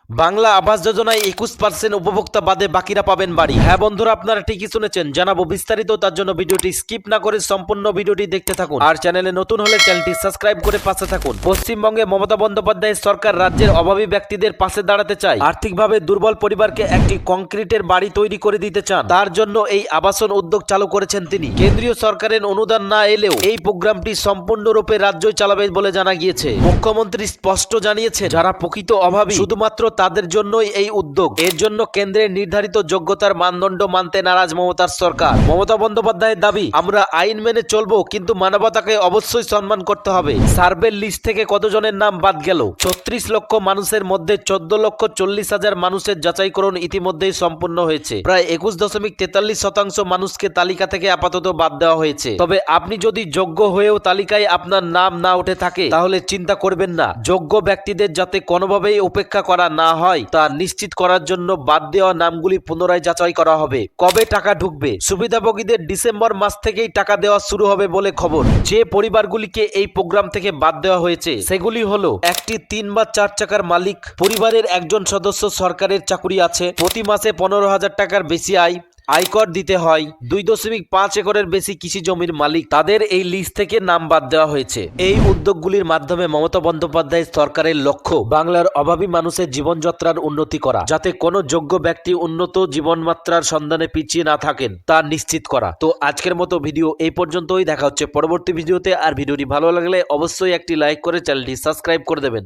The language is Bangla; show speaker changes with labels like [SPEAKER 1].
[SPEAKER 1] বাংলা আবাস যোজনায় 21% উপভোক্তা বাদে বাকিরা পাবেন বাড়ি। হ্যাঁ বন্ধুরা, আপনারা ঠিকই শুনেছেন, জানাবো বিস্তারিত। তার জন্য ভিডিওটি স্কিপ না করে সম্পূর্ণ ভিডিওটি দেখতে থাকুন। আর চ্যানেলে নতুন হলে চ্যানেলটি সাবস্ক্রাইব করে পাশে থাকুন। পশ্চিমবঙ্গে মমতা বন্দ্যোপাধ্যায়ের সরকার রাজ্যের অভাবী ব্যক্তিদের পাশে দাঁড়াতে চায়। আর্থিকভাবে দুর্বল পরিবারকে একটি কংক্রিটের বাড়ি তৈরি করে দিতে চান। তার জন্য এই আবাসন উদ্যোগ চালু করেছেন তিনি। কেন্দ্রীয় সরকারের অনুদান না এলেও এই প্রোগ্রামটি সম্পূর্ণরূপে রাজ্যই চালাবে বলে জানা গিয়েছে। মুখ্যমন্ত্রী স্পষ্ট জানিয়েছেন, যারা প্রকৃত অভাবী শুধুমাত্র তাদের জন্যই এই উদ্যোগ। এর জন্য কেন্দ্রের নির্ধারিত যোগ্যতার মানদণ্ড মানতে নারাজ মমতার সরকার। মমতা বন্দ্যোপাধ্যায়ের দাবি, আমরা আইন মেনে চলবো, কিন্তু মানবতাকে অবশ্যই সম্মান করতে হবে। সার্ভের লিস্ট থেকে কতজনের নাম বাদ গেল? 36 লক্ষ মানুষের মধ্যে 14,40,000 মানুষের যাচাইকরণ ইতিমধ্যেই সম্পন্ন হয়েছে। প্রায় 21.43% মানুষকে তালিকা থেকে আপাতত বাদ দেওয়া হয়েছে। তবে আপনি যদি যোগ্য হয়েও তালিকায় আপনার নাম না উঠে থাকে, তাহলে চিন্তা করবেন না। যোগ্য ব্যক্তিদের যাতে কোনোভাবেই উপেক্ষা করা না হয় তা নিশ্চিত করার জন্য বাদ দেওয়া নামগুলি পুনরায় যাচাই করা হবে। কবে টাকা ঢুকবে? সুবিধাভোগীদের ডিসেম্বর মাস থেকেই টাকা দেওয়া শুরু হবে বলে খবর। যে পরিবারগুলিকে এই প্রোগ্রাম থেকে বাদ দেওয়া হয়েছে সেগুলি হলো: একটি 3 বা 4 চাকার মালিক, পরিবারের একজন সদস্য সরকারের চাকুরি আছে, প্রতি মাসে 15,000 টাকার বেশি আয়কর দিতে হয়, 2.5 একরের বেশি কৃষি জমির মালিক, তাদের এই লিস্ট থেকে নাম বাদ দেওয়া হয়েছে। এই উদ্যোগগুলির মাধ্যমে মমতা বন্দ্যোপাধ্যায়ের সরকারের লক্ষ্য বাংলার অভাবী মানুষের জীবনযাত্রার উন্নতি করা, যাতে কোনো যোগ্য ব্যক্তি উন্নত জীবনমাত্রার সন্ধানে পিছিয়ে না থাকেন তা নিশ্চিত করা। তো আজকের মতো ভিডিও এই পর্যন্তই। দেখা হচ্ছে পরবর্তী ভিডিওতে। আর ভিডিওটি ভালো লাগলে অবশ্যই একটি লাইক করে চ্যানেলটি সাবস্ক্রাইব করে দেবেন।